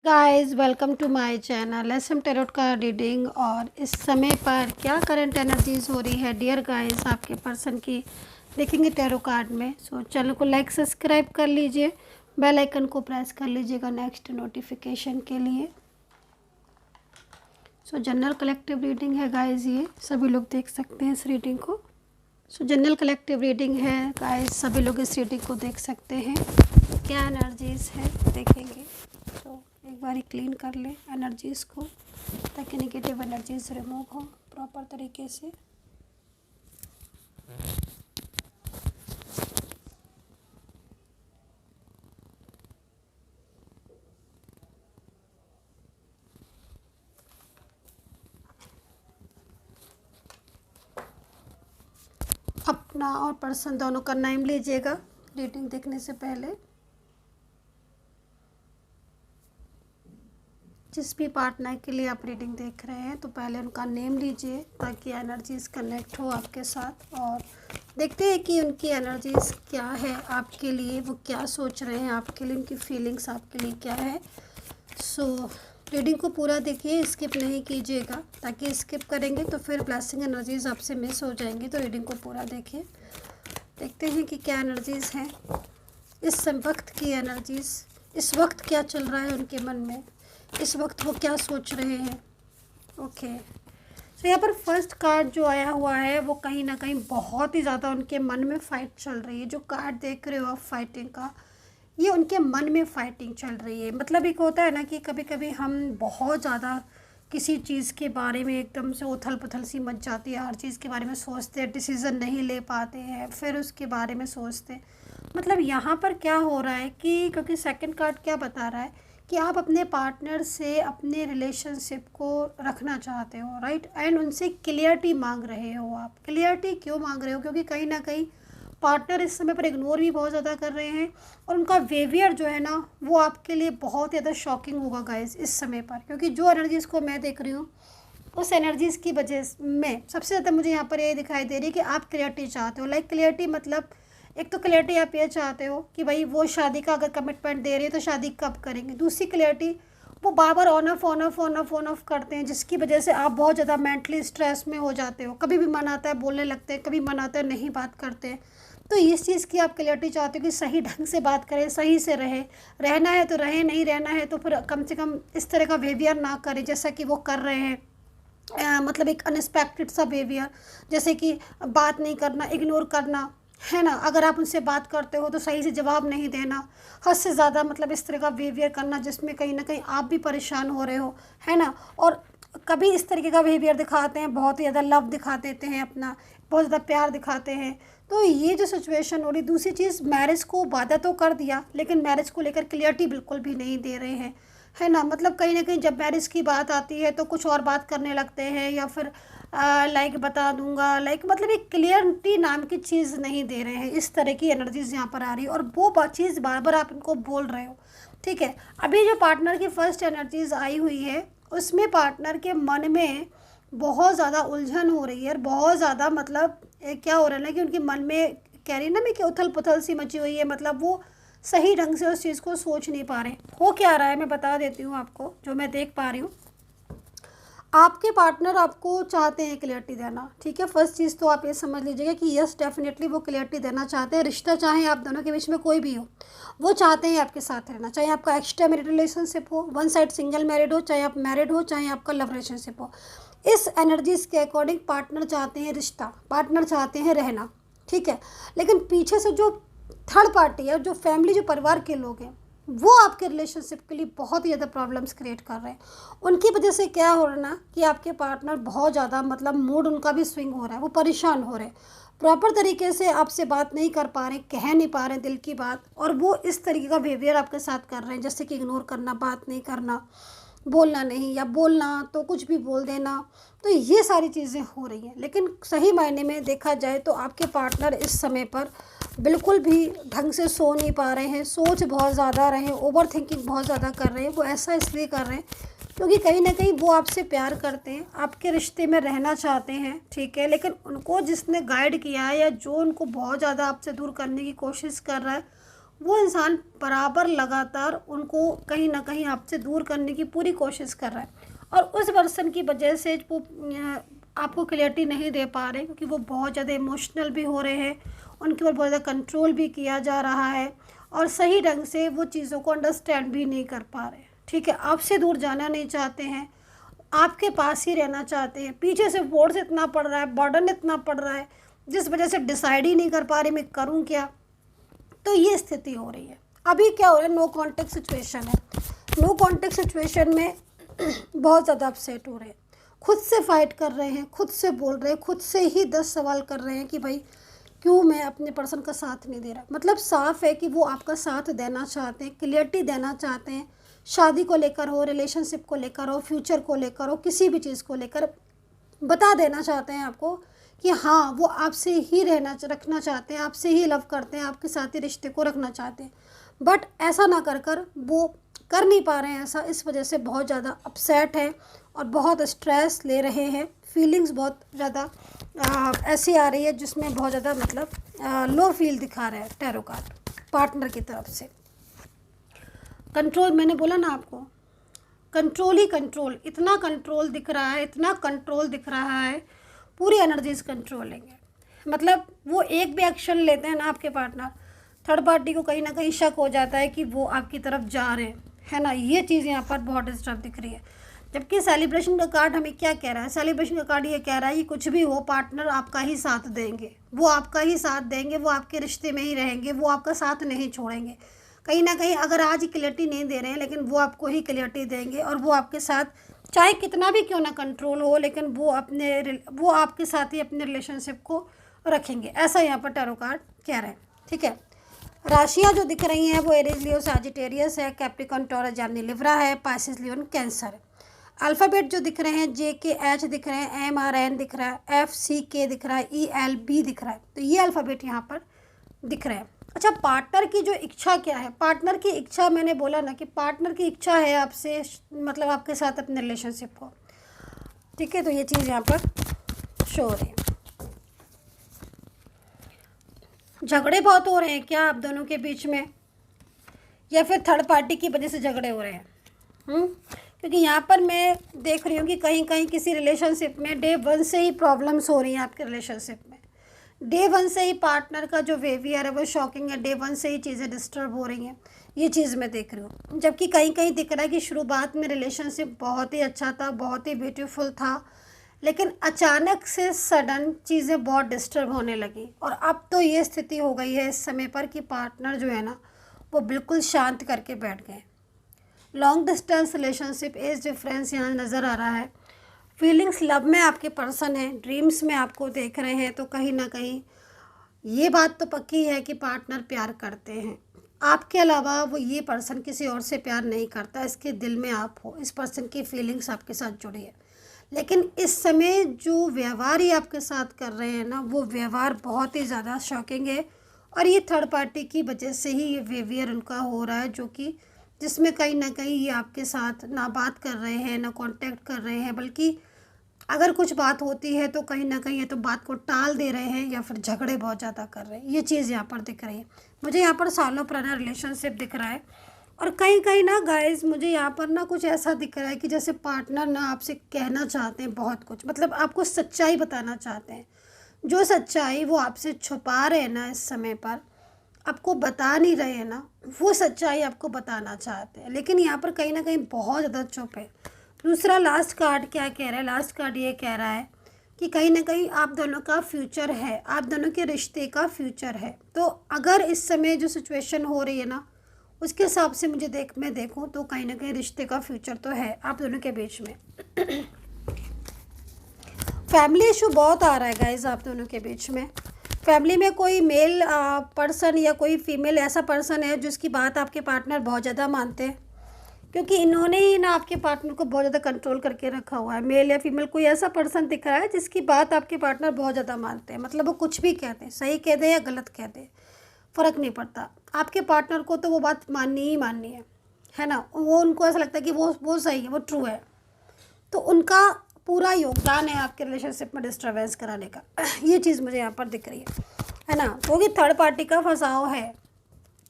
Guys welcome to my channel SM tarot का reading. और इस समय पर क्या करंट एनर्जीज हो रही है डियर गाइस आपके पर्सन की देखेंगे टैरो कार्ड में। सो चैनल को लाइक सब्सक्राइब कर लीजिए, बेल आइकन को प्रेस कर लीजिएगा नेक्स्ट नोटिफिकेशन के लिए। सो जनरल कलेक्टिव रीडिंग है गाइस, ये सभी लोग देख सकते हैं इस रीडिंग को। सो जनरल कलेक्टिव रीडिंग है गाइस, सभी लोग इस रीडिंग को देख सकते हैं। क्या एनर्जीज है देखेंगे। तो एक बार क्लीन कर ले एनर्जीज को ताकि नेगेटिव एनर्जीज रिमूव हो प्रॉपर तरीके से। अपना और पर्सन दोनों का नाम लीजिएगा रीडिंग देखने से पहले। जिस भी पार्टनर के लिए आप रीडिंग देख रहे हैं तो पहले उनका नेम लीजिए ताकि एनर्जीज कनेक्ट हो आपके साथ। और देखते हैं कि उनकी एनर्जीज क्या है आपके लिए, वो क्या सोच रहे हैं आपके लिए, उनकी फीलिंग्स आपके लिए क्या है। सो रीडिंग को पूरा देखिए, स्किप नहीं कीजिएगा ताकि स्किप करेंगे तो फिर ब्लेसिंग एनर्जीज आपसे मिस हो जाएंगी। तो रीडिंग को पूरा देखिए, देखते हैं कि क्या एनर्जीज हैं इस वक्त की एनर्जीज। इस वक्त क्या चल रहा है उनके मन में, इस वक्त वो क्या सोच रहे हैं। ओके तो यहाँ पर फर्स्ट कार्ड जो आया हुआ है वो कहीं ना कहीं बहुत ही ज़्यादा उनके मन में फ़ाइट चल रही है। जो कार्ड देख रहे हो आप फाइटिंग का, ये उनके मन में फ़ाइटिंग चल रही है। मतलब एक होता है ना कि कभी कभी हम बहुत ज़्यादा किसी चीज़ के बारे में एकदम से उथल पुथल सी मच जाती है, हर चीज़ के बारे में सोचते हैं, डिसीज़न नहीं ले पाते हैं, फिर उसके बारे में सोचते हैं। मतलब यहाँ पर क्या हो रहा है कि क्योंकि सेकंड कार्ड क्या बता रहा है कि आप अपने पार्टनर से अपने रिलेशनशिप को रखना चाहते हो, राइट। एंड उनसे क्लियरिटी मांग रहे हो। आप क्लियरिटी क्यों मांग रहे हो? क्योंकि कहीं ना कहीं पार्टनर इस समय पर इग्नोर भी बहुत ज़्यादा कर रहे हैं और उनका बिहेवियर जो है ना वो आपके लिए बहुत ज़्यादा शॉकिंग होगा गाइस इस समय पर। क्योंकि जो एनर्जीज़ को मैं देख रही हूँ उस एनर्जीज़ की वजह में सबसे ज़्यादा मुझे यहाँ पर ये दिखाई दे रही है कि आप क्लियरिटी चाहते हो। लाइक क्लियरिटी मतलब एक तो क्लियरिटी आप ये चाहते हो कि भाई वो शादी का अगर कमिटमेंट दे रहे हैं तो शादी कब करेंगे। दूसरी क्लियरिटी, वो बार बार ऑन ऑफ करते हैं जिसकी वजह से आप बहुत ज़्यादा मेंटली स्ट्रेस में हो जाते हो। कभी भी मन आता है बोलने लगते हैं, कभी मन आता है नहीं बात करते हैं। तो इस चीज़ की आप क्लियरिटी चाहते हो कि सही ढंग से बात करें, सही से रहे, रहना है तो रहे, नहीं रहना है तो फिर कम से कम इस तरह का बिहेवियर ना करें जैसा कि वो कर रहे हैं। मतलब एक अनएक्सपेक्टेड सा बिहेवियर, जैसे कि बात नहीं करना, इग्नोर करना, है ना। अगर आप उनसे बात करते हो तो सही से जवाब नहीं देना, हद से ज़्यादा मतलब इस तरह का बिहेवियर करना जिसमें कहीं ना कहीं आप भी परेशान हो रहे हो, है ना। और कभी इस तरीके का बिहेवियर दिखाते हैं, बहुत ही ज़्यादा लव दिखा देते हैं अपना, बहुत ज़्यादा प्यार दिखाते हैं। तो ये जो सिचुएशन हो रही। दूसरी चीज़, मैरिज को वादा तो कर दिया लेकिन मैरिज को लेकर क्लियरिटी बिल्कुल भी नहीं दे रहे हैं, है ना। मतलब कहीं ना कहीं जब मैरिज की बात आती है तो कुछ और बात करने लगते हैं या फिर लाइक बता दूंगा, लाइक मतलब एक क्लियरिटी नाम की चीज़ नहीं दे रहे हैं। इस तरह की एनर्जीज यहाँ पर आ रही है और वो चीज़ बार बार आप इनको बोल रहे हो, ठीक है। अभी जो पार्टनर की फर्स्ट एनर्जीज आई हुई है उसमें पार्टनर के मन में बहुत ज़्यादा उलझन हो रही है और बहुत ज़्यादा मतलब क्या हो रहा है ना कि उनके मन में कह रही है ना मैं कि उथल पुथल सी मची हुई है। मतलब वो सही ढंग से उस चीज़ को सोच नहीं पा रहे। हो क्या रहा है मैं बता देती हूँ आपको जो मैं देख पा रही हूँ। आपके पार्टनर आपको चाहते हैं क्लियरिटी देना, ठीक है। फर्स्ट चीज़ तो आप ये समझ लीजिएगा कि यस डेफिनेटली वो क्लियरिटी देना चाहते हैं। रिश्ता चाहे आप दोनों के बीच में कोई भी हो, वो चाहते हैं आपके साथ रहना। चाहे आपका एक्स्ट्रा मैरिड रिलेशनशिप हो, वन साइड सिंगल मैरिड हो, चाहे आप मैरिड हो, चाहे आपका लव रिलेशनशिप हो, इस एनर्जीज के अकॉर्डिंग पार्टनर चाहते हैं रिश्ता, पार्टनर चाहते हैं रहना, ठीक है। लेकिन पीछे से जो थर्ड पार्टी है, जो फैमिली, जो परिवार के लोग हैं, वो आपके रिलेशनशिप के लिए बहुत ही ज़्यादा प्रॉब्लम्स क्रिएट कर रहे हैं। उनकी वजह से क्या हो रहा है ना कि आपके पार्टनर बहुत ज़्यादा मतलब मूड उनका भी स्विंग हो रहा है, वो परेशान हो रहे हैं, प्रॉपर तरीके से आपसे बात नहीं कर पा रहे, कह नहीं पा रहे दिल की बात। और वो इस तरीके का बिहेवियर आपके साथ कर रहे हैं जैसे कि इग्नोर करना, बात नहीं करना, बोलना नहीं, या बोलना तो कुछ भी बोल देना। तो ये सारी चीज़ें हो रही हैं। लेकिन सही मायने में देखा जाए तो आपके पार्टनर इस समय पर बिल्कुल भी ढंग से सो नहीं पा रहे हैं, सोच बहुत ज़्यादा रहे हैं, ओवर थिंकिंग बहुत ज़्यादा कर रहे हैं। वो ऐसा इसलिए कर रहे हैं क्योंकि कहीं ना कहीं वो आपसे प्यार करते हैं, आपके रिश्ते में रहना चाहते हैं, ठीक है। लेकिन उनको जिसने गाइड किया है या जो उनको बहुत ज़्यादा आपसे दूर करने की कोशिश कर रहा है वो इंसान बराबर लगातार उनको कहीं ना कहीं आपसे दूर करने की पूरी कोशिश कर रहा है, और उस पर्सन की वजह से वो आपको क्लियरिटी नहीं दे पा रहे, क्योंकि वो बहुत ज़्यादा इमोशनल भी हो रहे हैं, उनके ऊपर बहुत ज़्यादा कंट्रोल भी किया जा रहा है, और सही ढंग से वो चीज़ों को अंडरस्टैंड भी नहीं कर पा रहे। ठीक है, आपसे दूर जाना नहीं चाहते हैं, आपके पास ही रहना चाहते हैं। पीछे से फोर्स इतना पड़ रहा है, बर्डन इतना पड़ रहा है, जिस वजह से डिसाइड ही नहीं कर पा रही मैं करूँ क्या। तो ये स्थिति हो रही है। अभी क्या हो रहा है, नो कॉन्टेक्ट सिचुएशन है। नो कॉन्टेक्ट सिचुएशन में बहुत ज़्यादा अपसेट हो रहे हैं, खुद से फाइट कर रहे हैं, खुद से बोल रहे हैं, खुद से ही 10 सवाल कर रहे हैं कि भाई क्यों मैं अपने पर्सन का साथ नहीं दे रहा। मतलब साफ है कि वो आपका साथ देना चाहते हैं, क्लियरिटी देना चाहते हैं, शादी को लेकर हो, रिलेशनशिप को लेकर हो, फ्यूचर को लेकर हो, किसी भी चीज़ को लेकर बता देना चाहते हैं आपको कि हाँ वो आपसे ही रखना चाहते हैं, आपसे ही लव करते हैं, आपके साथ ही रिश्ते को रखना चाहते हैं। बट ऐसा ना कर वो कर नहीं पा रहे हैं ऐसा, इस वजह से बहुत ज़्यादा अपसेट है और बहुत स्ट्रेस ले रहे हैं। फीलिंग्स बहुत ज़्यादा ऐसी आ रही है जिसमें बहुत ज़्यादा मतलब लो फील दिखा रहा है टैरो कार्ड पार्टनर की तरफ से। कंट्रोल, मैंने बोला ना आपको, कंट्रोल ही कंट्रोल, इतना कंट्रोल दिख रहा है, इतना कंट्रोल दिख रहा है, पूरी एनर्जीज कंट्रोलिंग है। मतलब वो एक भी एक्शन लेते हैं ना आपके पार्टनर, थर्ड पार्टी को कहीं ना कहीं शक हो जाता है कि वो आपकी तरफ जा रहे हैं, है ना। ये चीज़ यहाँ पर बहुत डिस्टर्ब दिख रही है। जबकि सेलिब्रेशन का कार्ड हमें क्या कह रहा है, सेलिब्रेशन का कार्ड ये कह रहा है कि कुछ भी हो पार्टनर आपका ही साथ देंगे, वो आपका ही साथ देंगे, वो आपके रिश्ते में ही रहेंगे, वो आपका साथ नहीं छोड़ेंगे। कहीं ना कहीं अगर आज क्लियरिटी नहीं दे रहे हैं, लेकिन वो आपको ही क्लियरिटी देंगे, और वो आपके साथ चाहे कितना भी क्यों ना कंट्रोल हो, लेकिन वो आपके साथ ही अपने रिलेशनशिप को रखेंगे। ऐसा यहाँ पर टैरो कार्ड कह रहे हैं। ठीक है, राशियाँ जो दिख रही हैं वो एरीज, लियो, सैजिटेरियस है, कैप्रिकॉर्न, टॉरस, जेमिनी, लिब्रा है, पाइसेस, लियोन, कैंसर है। अल्फ़ाबेट जो दिख रहे हैं JKH दिख रहे हैं, MRN दिख रहा है, FCK दिख रहा है, ELB दिख रहा है। तो ये अल्फ़ाबेट यहाँ पर दिख रहे हैं। अच्छा, पार्टनर की जो इच्छा क्या है, पार्टनर की इच्छा, मैंने बोला ना कि पार्टनर की इच्छा है आपसे, मतलब आपके साथ अपने रिलेशनशिप को। ठीक है, तो ये चीज़ यहाँ पर शो हो रही है। झगड़े बहुत हो रहे हैं क्या आप दोनों के बीच में, या फिर थर्ड पार्टी की वजह से झगड़े हो रहे हैं? क्योंकि यहाँ पर मैं देख रही हूँ कि कहीं कहीं किसी रिलेशनशिप में डे 1 से ही प्रॉब्लम्स हो रही हैं। आपके रिलेशनशिप में डे 1 से ही पार्टनर का जो बिहेवियर है वो शॉकिंग है, डे 1 से ही चीज़ें डिस्टर्ब हो रही हैं, ये चीज़ मैं देख रही हूँ। जबकि कहीं कहीं दिख रहा है कि शुरुआत में रिलेशनशिप बहुत ही अच्छा था, बहुत ही ब्यूटीफुल था, लेकिन अचानक से सडन चीज़ें बहुत डिस्टर्ब होने लगी, और अब तो ये स्थिति हो गई है इस समय पर कि पार्टनर जो है ना वो बिल्कुल शांत करके बैठ गए। Long distance relationship, age difference यहाँ नज़र आ रहा है। फीलिंग्स, लव में आपके पर्सन है, ड्रीम्स में आपको देख रहे हैं, तो कहीं ना कहीं ये बात तो पक्की है कि पार्टनर प्यार करते हैं। आपके अलावा वो ये पर्सन किसी और से प्यार नहीं करता, इसके दिल में आप हो, इस पर्सन की फीलिंग्स आपके साथ जुड़ी है। लेकिन इस समय जो व्यवहार ही आपके साथ कर रहे हैं ना, वो व्यवहार बहुत ही ज़्यादा शॉकिंग है, और ये थर्ड पार्टी की वजह से ही ये बिहेवियर उनका हो रहा है, जो कि जिसमें कहीं ना कहीं ये आपके साथ ना बात कर रहे हैं, ना कांटेक्ट कर रहे हैं, बल्कि अगर कुछ बात होती है तो कहीं ना कहीं ये तो बात को टाल दे रहे हैं, या फिर झगड़े बहुत ज़्यादा कर रहे हैं। ये चीज़ यहाँ पर दिख रही है मुझे। यहाँ पर सालों पुराना रिलेशनशिप दिख रहा है, और कहीं कहीं ना गाइस मुझे यहाँ पर ना कुछ ऐसा दिख रहा है कि जैसे पार्टनर ना आपसे कहना चाहते हैं बहुत कुछ, मतलब आपको सच्चाई बताना चाहते हैं। जो सच्चाई वो आपसे छुपा रहे हैं ना, इस समय पर आपको बता नहीं रहे हैं ना, वो सच्चाई आपको बताना चाहते हैं, लेकिन यहाँ पर कहीं ना कहीं बहुत ज़्यादा चुप है। दूसरा लास्ट कार्ड क्या कह रहा है, लास्ट कार्ड ये कह रहा है कि कहीं ना कहीं आप दोनों का फ्यूचर है, आप दोनों के रिश्ते का फ्यूचर है। तो अगर इस समय जो सिचुएशन हो रही है ना, उसके हिसाब से मैं देखूँ तो कहीं ना कहीं रिश्ते का फ्यूचर तो है आप दोनों के बीच में। फैमिली इशू बहुत आ रहा है गाइज आप दोनों के बीच में। फैमिली में कोई मेल पर्सन या कोई फीमेल ऐसा पर्सन है जिसकी बात आपके पार्टनर बहुत ज़्यादा मानते हैं, क्योंकि इन्होंने ही ना आपके पार्टनर को बहुत ज़्यादा कंट्रोल करके रखा हुआ है। मेल या फीमेल कोई ऐसा पर्सन दिख रहा है जिसकी बात आपके पार्टनर बहुत ज़्यादा मानते हैं, मतलब वो कुछ भी कहते हैं, सही कह दे या गलत कह दे फ़र्क नहीं पड़ता, आपके पार्टनर को तो वो बात माननी ही माननी है ना। वो उनको ऐसा लगता है कि वो सही है, वो ट्रू है, तो उनका पूरा योगदान है आपके रिलेशनशिप में डिस्टर्बेंस कराने का। ये चीज़ मुझे यहाँ पर दिख रही है ना, क्योंकि थर्ड पार्टी का फंसाव है,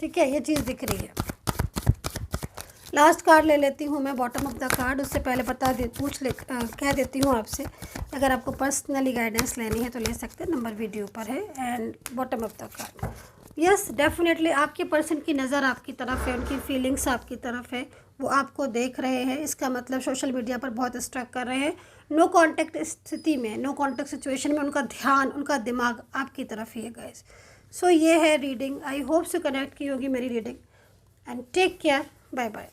ठीक है, ये चीज़ दिख रही है। लास्ट कार्ड ले लेती हूँ मैं, बॉटम ऑफ द कार्ड। उससे पहले कह देती हूँ आपसे, अगर आपको पर्सनली गाइडेंस लेनी है तो ले सकते हैं, नंबर वीडियो पर है। And bottom of the card, yes definitely आपके पर्सन की नज़र आपकी तरफ है, उनकी फीलिंग्स आपकी तरफ है, वो आपको देख रहे हैं। इसका मतलब सोशल मीडिया पर बहुत स्ट्रक कर रहे हैं। नो कांटेक्ट स्थिति में, नो कांटेक्ट सिचुएशन में उनका ध्यान, उनका दिमाग आपकी तरफ ही है गाइस। सो ये है रीडिंग। आई होप से कनेक्ट की होगी मेरी reading. And take care, bye bye.